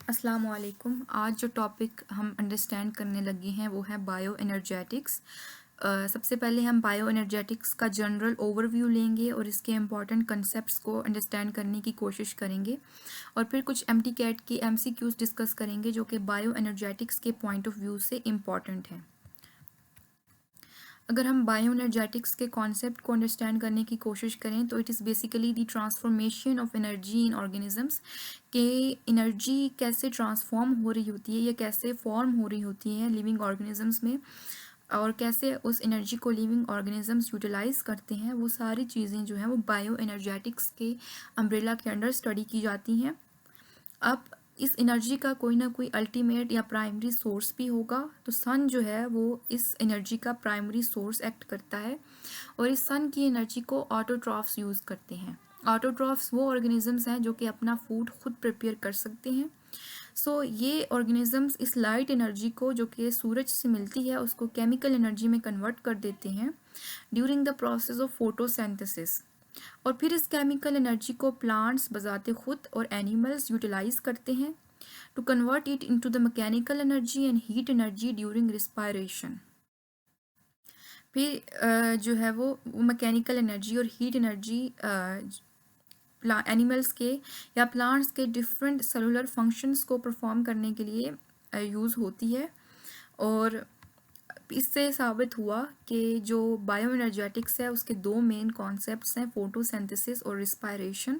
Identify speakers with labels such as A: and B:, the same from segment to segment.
A: अस्सलाम वालेकुम। आज जो टॉपिक हम अंडरस्टैंड करने लगे हैं वो है बायो एनर्जेटिक्स। सबसे पहले हम बायो एनर्जेटिक्स का जनरल ओवरव्यू लेंगे और इसके इम्पॉर्टेंट कंसेप्ट्स को अंडरस्टैंड करने की कोशिश करेंगे और फिर कुछ एमटीकैट की एमसीक्यूज डिस्कस करेंगे जो कि बायो एनर्जेटिक्स के पॉइंट ऑफ व्यू से इम्पॉर्टेंट हैं। अगर हम बायो एनर्जेटिक्स के कॉन्सेप्ट को अंडरस्टैंड करने की कोशिश करें तो it is basically the transformation of energy in organisms के एनर्जी कैसे ट्रांसफॉर्म हो रही होती है या कैसे फॉर्म हो रही होती है लिविंग ऑर्गेनिजम्स में और कैसे उस एनर्जी को लिविंग ऑर्गेनिजम्स यूटिलाइज करते हैं। वो सारी चीज़ें जो हैं वो बायो एनर्जेटिक्स के अम्ब्रेला के अंडर स्टडी की जाती हैं। अब इस एनर्जी का कोई ना कोई अल्टीमेट या प्राइमरी सोर्स भी होगा, तो सन जो है वो इस एनर्जी का प्राइमरी सोर्स एक्ट करता है और इस सन की एनर्जी को ऑटोट्रॉफ्स यूज़ करते हैं। ऑटोट्रॉफ्स वो ऑर्गेनिजम्स हैं जो कि अपना फूड खुद प्रिपेयर कर सकते हैं। ये ऑर्गेनिजम्स इस लाइट एनर्जी को जो कि सूरज से मिलती है उसको केमिकल एनर्जी में कन्वर्ट कर देते हैं during the process of photosynthesis. और फिर इस केमिकल एनर्जी को प्लांट्स बजाते खुद और एनिमल्स यूटिलाइज करते हैं to convert it into the mechanical energy and heat energy during respiration. फिर जो है वो मैकेनिकल एनर्जी और हीट एनर्जी एनिमल्स के या प्लांट्स के डिफरेंट सेलुलर फंक्शंस को परफॉर्म करने के लिए यूज़ होती है। और इससे साबित हुआ कि जो बायो एनर्जेटिक्स है उसके दो मेन कॉन्सेप्ट्स हैं, फोटोसिंथेसिस और रिस्पायरेशन।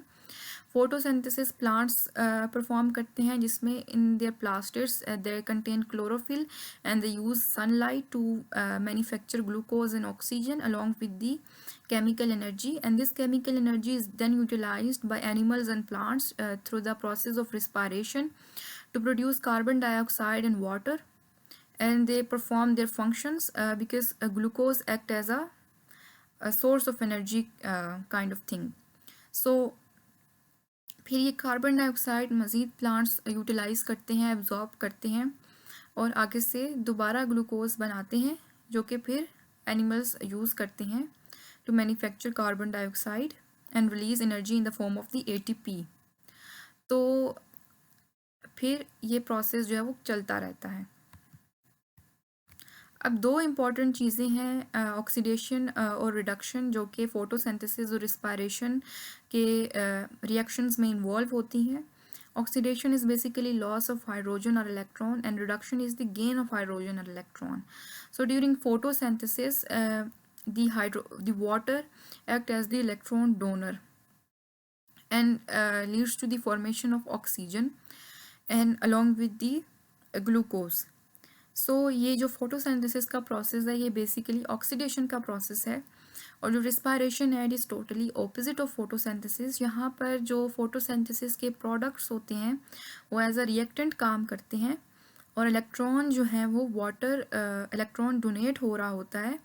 A: फोटोसिंथेसिस प्लांट्स परफॉर्म करते हैं जिसमें in their plastids they contain chlorophyll and they use sunlight to manufacture glucose and oxygen along with the chemical energy, and this chemical energy is then utilized by animals and plants through the process of respiration to produce carbon dioxide and water, and they perform their functions because glucose act as a source of energy kind of thing. So फिर ये carbon dioxide मज़ीद plants utilise करते हैं, absorb करते हैं और आगे से दोबारा ग्लूकोज बनाते हैं जो कि फिर एनिमल्स यूज़ करते हैं to manufacture carbon dioxide and release energy in the form of the ATP. तो फिर ये प्रोसेस जो है वो चलता रहता है। अब दो इम्पॉर्टेंट चीज़ें हैं, ऑक्सीडेशन और रिडक्शन, जो कि फोटोसिंथेसिस और रिस्पायरेशन के रिएक्शंस में इन्वॉल्व होती हैं। Oxidation is basically loss of hydrogen और electron and reduction is the gain of hydrogen और electron. So during photosynthesis the water act as the electron donor and leads to the formation of oxygen and along with the glucose. ये जो photosynthesis का process है ये basically oxidation का process है और जो रिस्पायरेशन है it is totally opposite of photosynthesis. यहाँ पर जो फोटोसिंथेसिस के प्रोडक्ट्स होते हैं वो एज अ रिएक्टेंट काम करते हैं और इलेक्ट्रॉन जो है वो वाटर इलेक्ट्रॉन डोनेट हो रहा होता है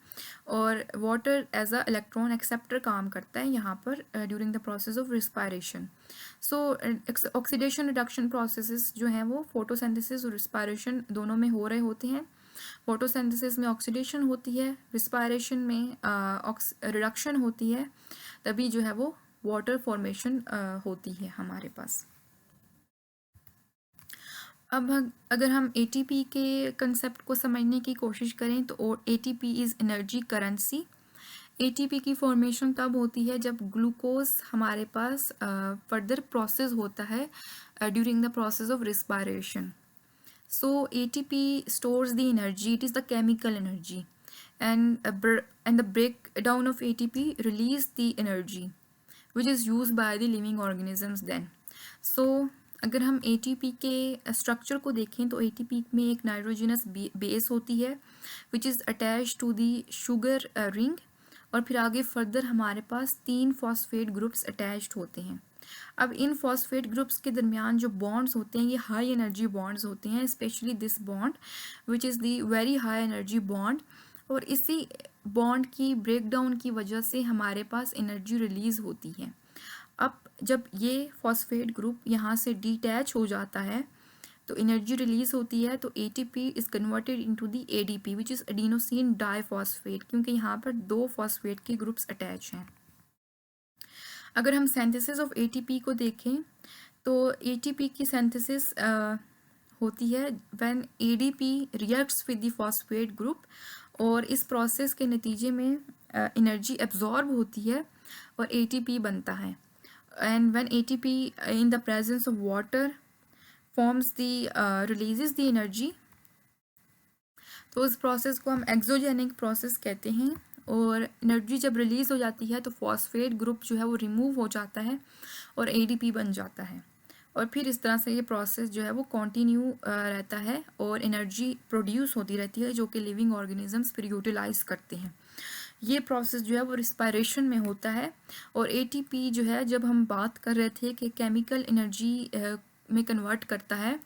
A: और water as a electron acceptor काम करता है यहाँ पर during the process of respiration. Oxidation reduction processes जो हैं वो फोटोसिंथेसिस और रिस्पायरेशन दोनों में हो रहे होते हैं। फोटोसिंथेसिस में ऑक्सीडेशन होती है, रिस्पायरेशन में रिडक्शन होती है, तभी जो है वो वाटर फॉर्मेशन होती है हमारे पास। अब अगर हम एटीपी के कंसेप्ट को समझने की कोशिश करें तो ATP is energy currency. ATP की फॉर्मेशन तब होती है जब ग्लूकोज हमारे पास फर्दर प्रोसेस होता है during the process of respiration. ATP stores the energy, it is the chemical energy, and the breakdown of ATP release the energy which is used by the living organisms then. अगर हम ATP के structure को देखें तो ATP में एक nitrogenous base होती है which is attach to the sugar ring और फिर आगे फर्दर हमारे पास 3 फॉस्फेट ग्रुप्स अटैच्ड होते हैं। अब इन फॉस्फेट ग्रुप्स के दरमियान जो बॉन्ड्स होते हैं ये हाई एनर्जी बॉन्ड्स होते हैं, specially this bond which is the very high energy bond, और इसी बॉन्ड की ब्रेकडाउन की वजह से हमारे पास एनर्जी रिलीज़ होती है। अब जब ये फॉस्फेट ग्रुप यहाँ से डिटैच हो जाता है तो एनर्जी रिलीज होती है, तो ATP is converted into the ADP which is adenosine diphosphate, क्योंकि यहाँ पर 2 फॉस्फेट के ग्रुप्स अटैच हैं। अगर हम सिंथेसिस ऑफ ATP को देखें तो ATP की सिंथेसिस होती है when ADP reacts with the phosphate group, और इस प्रोसेस के नतीजे में एनर्जी एब्जॉर्ब होती है और एटीपी बनता है। And when ATP in the presence of water forms the releases the energy, तो इस प्रोसेस को हम एक्सोजेनिक प्रोसेस कहते हैं। और एनर्जी जब रिलीज़ हो जाती है तो फॉस्फेट ग्रुप जो है वो रिमूव हो जाता है और एडीपी बन जाता है, और फिर इस तरह से ये प्रोसेस जो है वो कंटिन्यू रहता है और एनर्जी प्रोड्यूस होती रहती है जो कि लिविंग ऑर्गेनिजम्स फिर यूटिलाइज करते हैं। ये प्रोसेस जो है वो रिस्पायरेशन में होता है। और एटीपी जो है, जब हम बात कर रहे थे कि केमिकल एनर्जी में कन्वर्ट करता है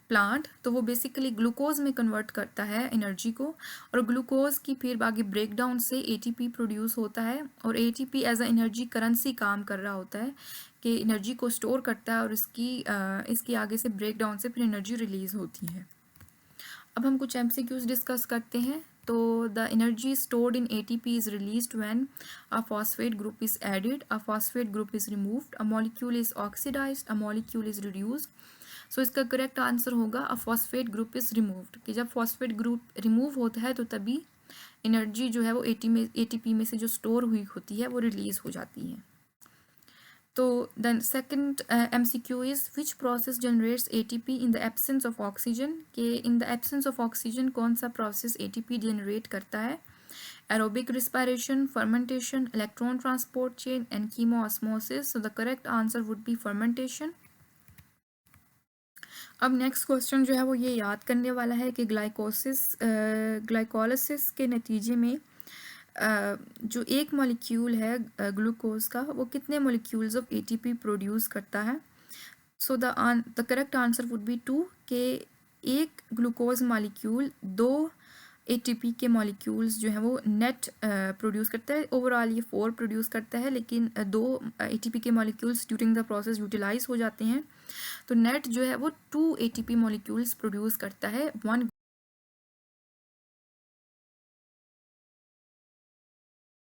A: प्लांट, तो वो बेसिकली ग्लूकोज में कन्वर्ट करता है एनर्जी को, और ग्लूकोज की फिर बाकी ब्रेकडाउन से एटीपी प्रोड्यूस होता है, और ATP as a energy currency काम कर रहा होता है कि एनर्जी को स्टोर करता है और इसकी आगे से ब्रेकडाउन से फिर एनर्जी रिलीज होती है। अब हम कुछ एमसीक्यूज डिस्कस करते हैं। तो the energy stored in ATP is released when a phosphate group is added, a phosphate group is removed, a molecule is oxidized, a molecule is reduced. So इसका correct answer होगा a phosphate group is removed, कि जब phosphate group remove होता है तो तभी energy जो है वो एटीपी में से जो स्टोर हुई होती है वो रिलीज हो जाती है। तो then second MCQ is which process generates ATP in the absence of oxygen, के in the absence of oxygen कौन सा प्रोसेस एटीपी जनरेट करता है? Aerobic respiration, fermentation, electron transport chain and chemiosmosis. So the correct answer would be fermentation. अब next question जो है वो ये याद करने वाला है कि ग्लाइकोलिसिस के नतीजे में जो एक मॉलिक्यूल है ग्लूकोज का, वो कितने मॉलिक्यूल्स ऑफ एटीपी प्रोड्यूस करता है? सो the correct answer would B 2, के एक ग्लूकोज मॉलिक्यूल 2 एटीपी के मॉलिक्यूल्स जो हैं वो नेट प्रोड्यूस करता है। ओवरऑल ये 4 प्रोड्यूस करता है, लेकिन 2 एटीपी के molecules during the process utilise हो जाते हैं, तो नेट जो है वो 2 एटीपी मॉलिक्यूल्स प्रोड्यूस करता है 1